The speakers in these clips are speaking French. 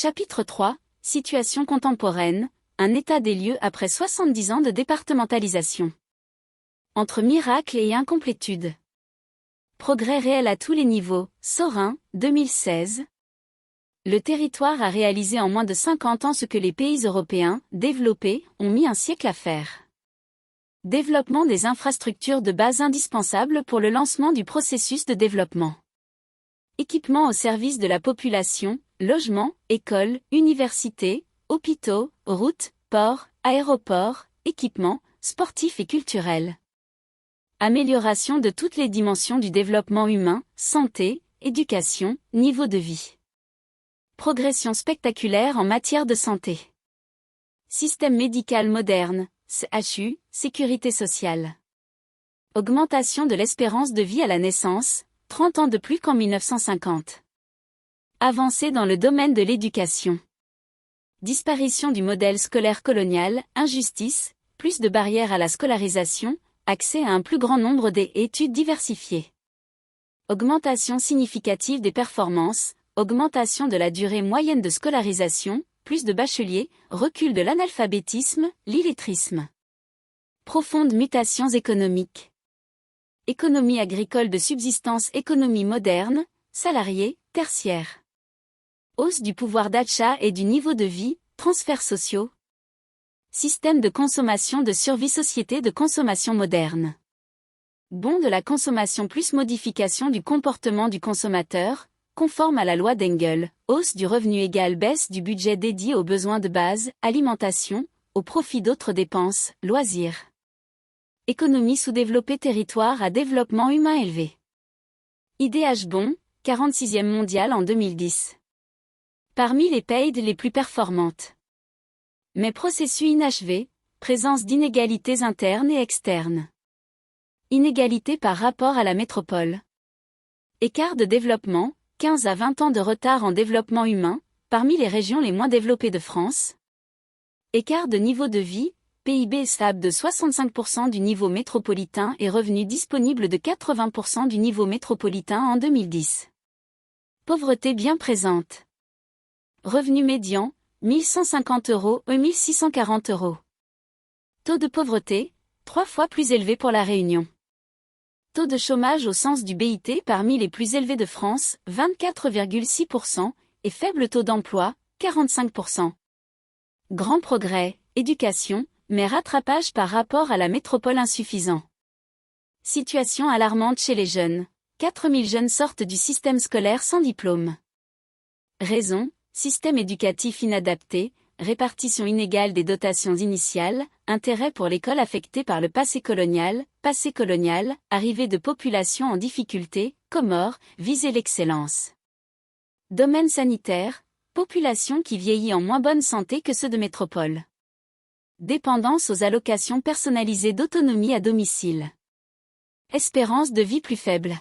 Chapitre 3, Situation contemporaine, un état des lieux après 70 ans de départementalisation. Entre miracle et incomplétude. Progrès réel à tous les niveaux, Saurin, 2016. Le territoire a réalisé en moins de 50 ans ce que les pays européens, développés, ont mis un siècle à faire. Développement des infrastructures de base indispensables pour le lancement du processus de développement. Équipement au service de la population, logements, écoles, universités, hôpitaux, routes, ports, aéroports, équipements, sportifs et culturels. Amélioration de toutes les dimensions du développement humain, santé, éducation, niveau de vie. Progression spectaculaire en matière de santé. Système médical moderne, CHU, sécurité sociale. Augmentation de l'espérance de vie à la naissance, 30 ans de plus qu'en 1950. Avancée dans le domaine de l'éducation. Disparition du modèle scolaire colonial, injustice, plus de barrières à la scolarisation, accès à un plus grand nombre d'études diversifiées. Augmentation significative des performances, augmentation de la durée moyenne de scolarisation, plus de bacheliers, recul de l'analphabétisme, l'illettrisme. Profondes mutations économiques. Économie agricole de subsistance, économie moderne, salariés, tertiaire. Hausse du pouvoir d'achat et du niveau de vie, transferts sociaux. Système de consommation de survie, société de consommation moderne. Bon de la consommation plus modification du comportement du consommateur, conforme à la loi d'Engel, hausse du revenu égale baisse du budget dédié aux besoins de base, alimentation, au profit d'autres dépenses, loisirs. Économie sous-développée, territoire à développement humain élevé. IDH bon, 46e mondial en 2010. Parmi les pays les plus performantes. Mais processus inachevés, présence d'inégalités internes et externes. Inégalités par rapport à la métropole. Écart de développement, 15 à 20 ans de retard en développement humain, parmi les régions les moins développées de France. Écart de niveau de vie, PIB stable de 65% du niveau métropolitain et revenu disponible de 80% du niveau métropolitain en 2010. Pauvreté bien présente. Revenu médian, 1150 € et 1640 €. Taux de pauvreté, 3 fois plus élevé pour la Réunion. Taux de chômage au sens du BIT parmi les plus élevés de France, 24,6%, et faible taux d'emploi, 45%. Grand progrès, éducation, mais rattrapage par rapport à la métropole insuffisant. Situation alarmante chez les jeunes. 4000 jeunes sortent du système scolaire sans diplôme. Raison, système éducatif inadapté, répartition inégale des dotations initiales, intérêt pour l'école affecté par le passé colonial, arrivée de populations en difficulté, Comores, viser l'excellence. Domaine sanitaire, population qui vieillit en moins bonne santé que ceux de métropole. Dépendance aux allocations personnalisées d'autonomie à domicile. Espérance de vie plus faible.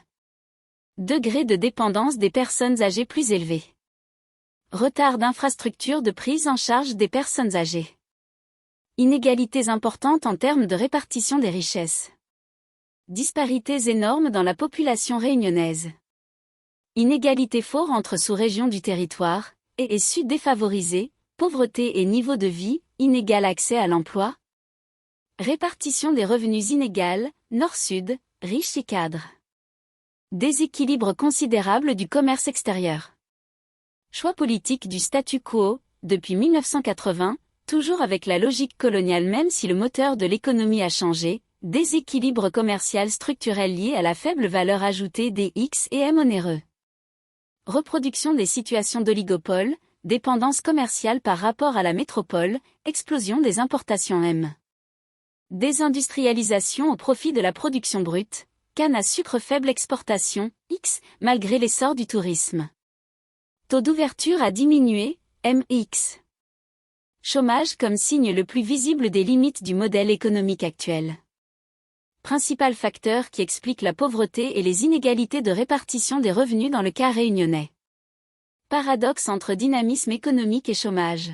Degré de dépendance des personnes âgées plus élevé. Retard d'infrastructures de prise en charge des personnes âgées. Inégalités importantes en termes de répartition des richesses. Disparités énormes dans la population réunionnaise. Inégalités fortes entre sous-régions du territoire, et sud défavorisés, pauvreté et niveau de vie, inégal accès à l'emploi. Répartition des revenus inégale, nord-sud, riches et cadres. Déséquilibre considérable du commerce extérieur. Choix politique du statu quo, depuis 1980, toujours avec la logique coloniale même si le moteur de l'économie a changé, déséquilibre commercial structurel lié à la faible valeur ajoutée des X et M onéreux. Reproduction des situations d'oligopole, dépendance commerciale par rapport à la métropole, explosion des importations M. Désindustrialisation au profit de la production brute, canne à sucre faible exportation, X, malgré l'essor du tourisme. Taux d'ouverture a diminué, MX. Chômage comme signe le plus visible des limites du modèle économique actuel. Principal facteur qui explique la pauvreté et les inégalités de répartition des revenus dans le cas réunionnais. Paradoxe entre dynamisme économique et chômage.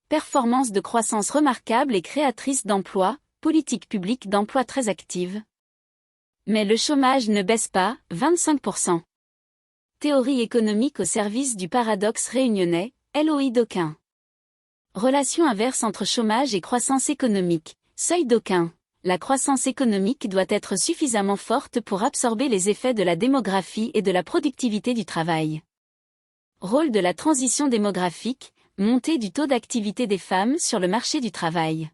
Performance de croissance remarquable et créatrice d'emplois, politique publique d'emploi très active. Mais le chômage ne baisse pas, 25%. Théorie économique au service du paradoxe réunionnais, LOI d'aucun. Relation inverse entre chômage et croissance économique. Seuil d'aucun. La croissance économique doit être suffisamment forte pour absorber les effets de la démographie et de la productivité du travail. Rôle de la transition démographique, montée du taux d'activité des femmes sur le marché du travail.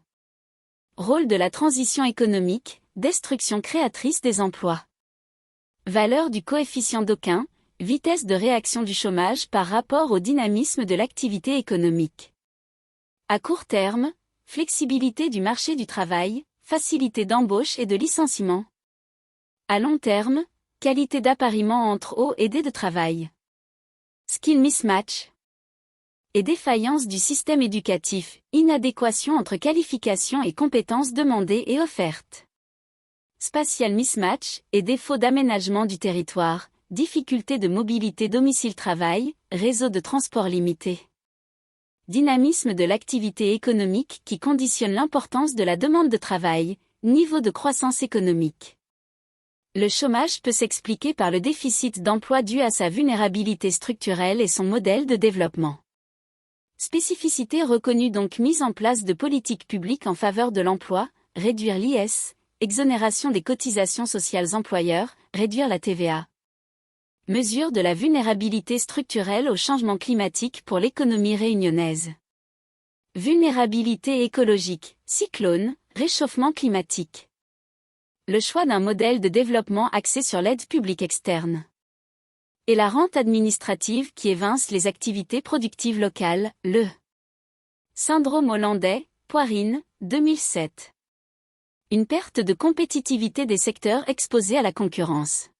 Rôle de la transition économique, destruction créatrice des emplois. Valeur du coefficient d'aucun, vitesse de réaction du chômage par rapport au dynamisme de l'activité économique. À court terme, flexibilité du marché du travail, facilité d'embauche et de licenciement. À long terme, qualité d'appariement entre hauts et dés de travail. Skill mismatch. Et défaillance du système éducatif, inadéquation entre qualifications et compétences demandées et offertes. Spatial mismatch et défaut d'aménagement du territoire, difficulté de mobilité domicile-travail, réseau de transport limité. Dynamisme de l'activité économique qui conditionne l'importance de la demande de travail, niveau de croissance économique. Le chômage peut s'expliquer par le déficit d'emploi dû à sa vulnérabilité structurelle et son modèle de développement. Spécificité reconnue donc mise en place de politiques publiques en faveur de l'emploi, réduire l'IS, exonération des cotisations sociales employeurs, réduire la TVA. Mesure de la vulnérabilité structurelle au changement climatique pour l'économie réunionnaise. Vulnérabilité écologique, cyclone, réchauffement climatique. Le choix d'un modèle de développement axé sur l'aide publique externe. Et la rente administrative qui évince les activités productives locales, le syndrome hollandais, Poirine, 2007. Une perte de compétitivité des secteurs exposés à la concurrence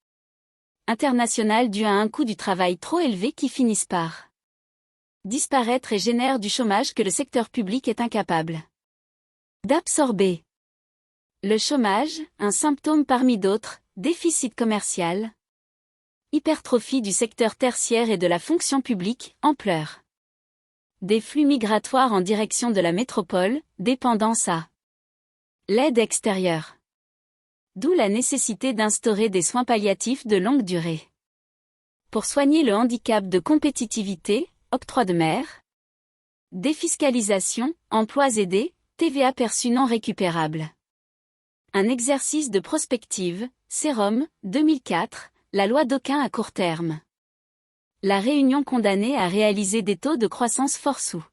internationale due à un coût du travail trop élevé qui finissent par disparaître et génèrent du chômage que le secteur public est incapable d'absorber. Le chômage, un symptôme parmi d'autres, déficit commercial, hypertrophie du secteur tertiaire et de la fonction publique, ampleur des flux migratoires en direction de la métropole, dépendance à l'aide extérieure. D'où la nécessité d'instaurer des soins palliatifs de longue durée. Pour soigner le handicap de compétitivité, octroi de mer, défiscalisation, emplois aidés, TVA perçue non récupérable. Un exercice de prospective, Sérum, 2004, la loi d'aucun à court terme. La Réunion condamnée à réaliser des taux de croissance forts sous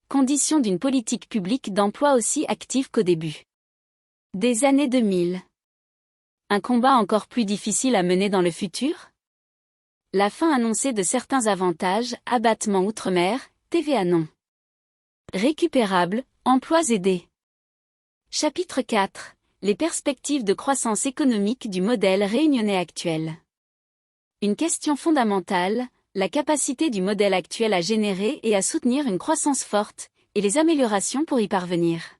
condition d'une politique publique d'emploi aussi active qu'au début des années 2000. Un combat encore plus difficile à mener dans le futur? La fin annoncée de certains avantages, abattement outre-mer, TVA non récupérable, emplois aidés. Chapitre 4. Les perspectives de croissance économique du modèle réunionnais actuel. Une question fondamentale, la capacité du modèle actuel à générer et à soutenir une croissance forte, et les améliorations pour y parvenir.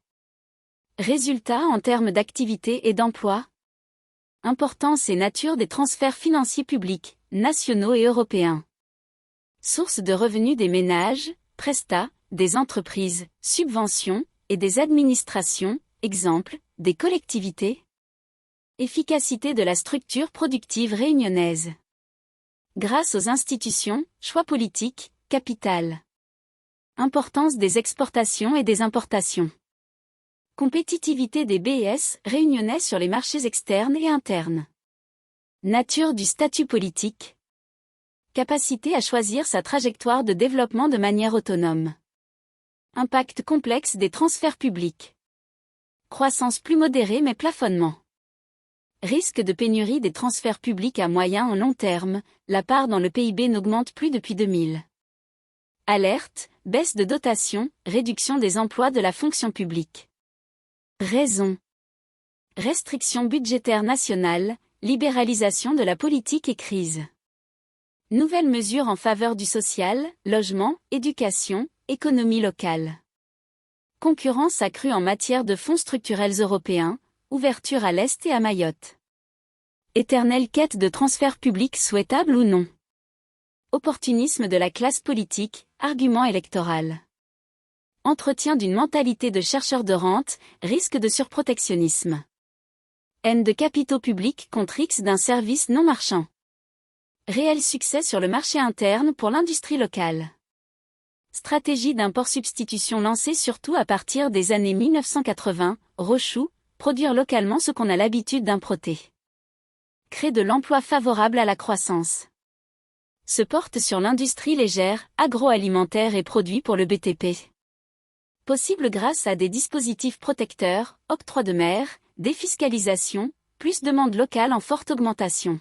Résultats en termes d'activité et d'emploi. Importance et nature des transferts financiers publics, nationaux et européens. Source de revenus des ménages, prestats, des entreprises, subventions, et des administrations, exemple, des collectivités. Efficacité de la structure productive réunionnaise. Grâce aux institutions, choix politiques, capital. Importance des exportations et des importations. Compétitivité des BS réunionnais sur les marchés externes et internes. Nature du statut politique. Capacité à choisir sa trajectoire de développement de manière autonome. Impact complexe des transferts publics. Croissance plus modérée mais plafonnement. Risque de pénurie des transferts publics à moyen et long terme, la part dans le PIB n'augmente plus depuis 2000. Alerte, baisse de dotation, réduction des emplois de la fonction publique. Raison. Restrictions budgétaires nationales, libéralisation de la politique et crise. Nouvelles mesures en faveur du social, logement, éducation, économie locale. Concurrence accrue en matière de fonds structurels européens, ouverture à l'Est et à Mayotte. Éternelle quête de transferts publics souhaitables ou non. Opportunisme de la classe politique, argument électoral. Entretien d'une mentalité de chercheur de rente, risque de surprotectionnisme. Haine de capitaux publics contre X d'un service non marchand. Réel succès sur le marché interne pour l'industrie locale. Stratégie d'import-substitution lancée surtout à partir des années 1980, Rochou, produire localement ce qu'on a l'habitude d'importer. Crée de l'emploi favorable à la croissance. Se porte sur l'industrie légère, agroalimentaire et produits pour le BTP. Possible grâce à des dispositifs protecteurs, octroi de mer, défiscalisation, plus demande locale en forte augmentation.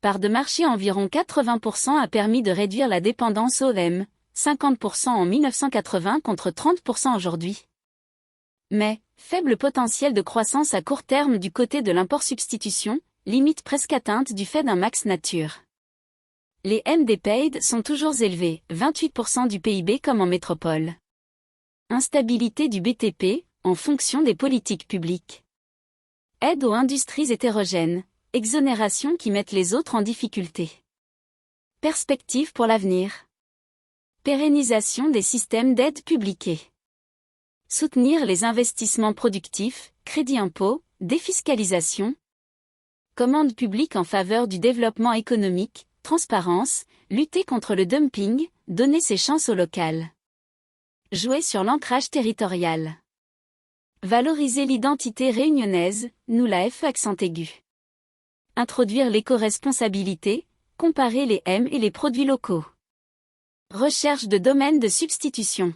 Part de marché environ 80% a permis de réduire la dépendance OEM, 50% en 1980 contre 30% aujourd'hui. Mais, faible potentiel de croissance à court terme du côté de l'import-substitution, limite presque atteinte du fait d'un max nature. Les MD paid sont toujours élevés, 28% du PIB comme en métropole. Instabilité du BTP, en fonction des politiques publiques. Aide aux industries hétérogènes, exonérations qui mettent les autres en difficulté. Perspectives pour l'avenir. Pérennisation des systèmes d'aide publiquée. Soutenir les investissements productifs, crédit impôt, défiscalisation. Commande publique en faveur du développement économique, transparence, lutter contre le dumping, donner ses chances au local. Jouer sur l'ancrage territorial. Valoriser l'identité réunionnaise, nous la FE accent aigu. Introduire l'éco-responsabilité, comparer les M et les produits locaux. Recherche de domaines de substitution.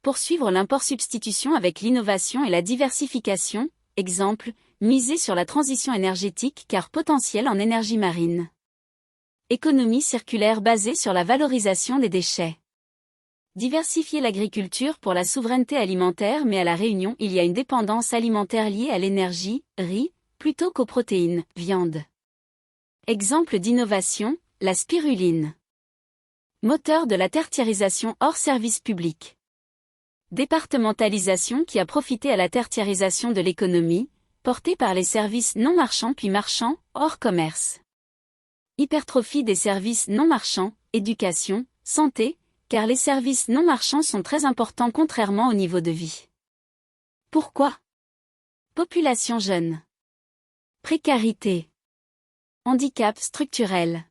Poursuivre l'import-substitution avec l'innovation et la diversification, exemple, miser sur la transition énergétique car potentiel en énergie marine. Économie circulaire basée sur la valorisation des déchets. Diversifier l'agriculture pour la souveraineté alimentaire mais à La Réunion il y a une dépendance alimentaire liée à l'énergie, riz, plutôt qu'aux protéines, viande. Exemple d'innovation, la spiruline. Moteur de la tertiarisation hors service public. Départementalisation qui a profité à la tertiarisation de l'économie, portée par les services non marchands puis marchands, hors commerce. Hypertrophie des services non marchands, éducation, santé, car les services non marchands sont très importants contrairement au niveau de vie. Pourquoi? Population jeune. Précarité. Handicap structurel.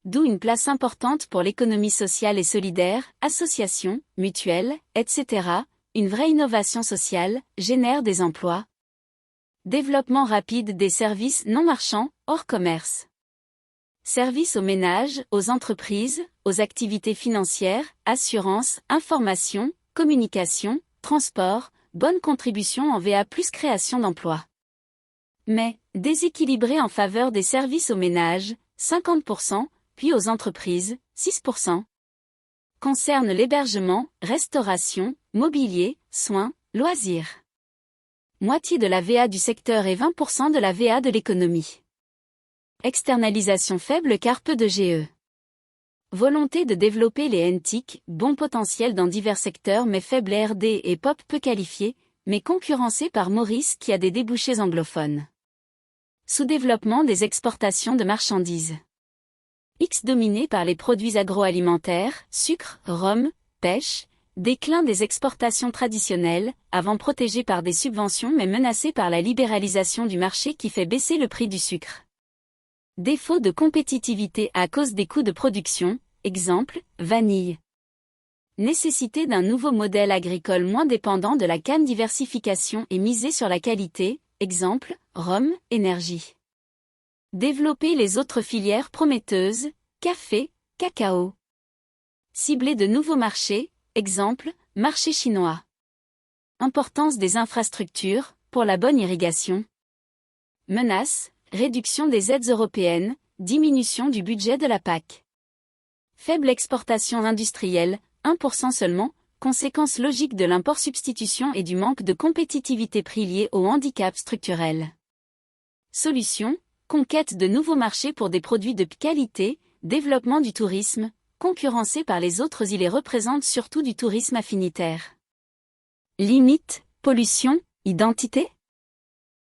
D'où une place importante pour l'économie sociale et solidaire, associations, mutuelles, etc. Une vraie innovation sociale, génère des emplois. Développement rapide des services non marchands, hors commerce. Services aux ménages, aux entreprises, aux activités financières, assurance, information, communication, transport, bonne contribution en VA plus création d'emplois. Mais, déséquilibré en faveur des services aux ménages, 50%, puis aux entreprises, 6%. Concerne l'hébergement, restauration, mobilier, soins, loisirs. Moitié de la VA du secteur et 20% de la VA de l'économie. Externalisation faible car peu de GE. Volonté de développer les NTIC, bon potentiel dans divers secteurs mais faible RD et POP peu qualifiés, mais concurrencés par Maurice qui a des débouchés anglophones. Sous-développement des exportations de marchandises. X dominé par les produits agroalimentaires, sucre, rhum, pêche, déclin des exportations traditionnelles, avant protégées par des subventions mais menacées par la libéralisation du marché qui fait baisser le prix du sucre. Défaut de compétitivité à cause des coûts de production, exemple, vanille. Nécessité d'un nouveau modèle agricole moins dépendant de la canne diversification et misé sur la qualité, exemple, rhum, énergie. Développer les autres filières prometteuses, café, cacao. Cibler de nouveaux marchés, exemple, marché chinois. Importance des infrastructures, pour la bonne irrigation. Menace, réduction des aides européennes, diminution du budget de la PAC. Faible exportation industrielle, 1% seulement, conséquence logique de l'import-substitution et du manque de compétitivité prix lié au handicap structurel. Solution, conquête de nouveaux marchés pour des produits de qualité, développement du tourisme, concurrencé par les autres îles et représente surtout du tourisme affinitaire. Limite, pollution, identité ?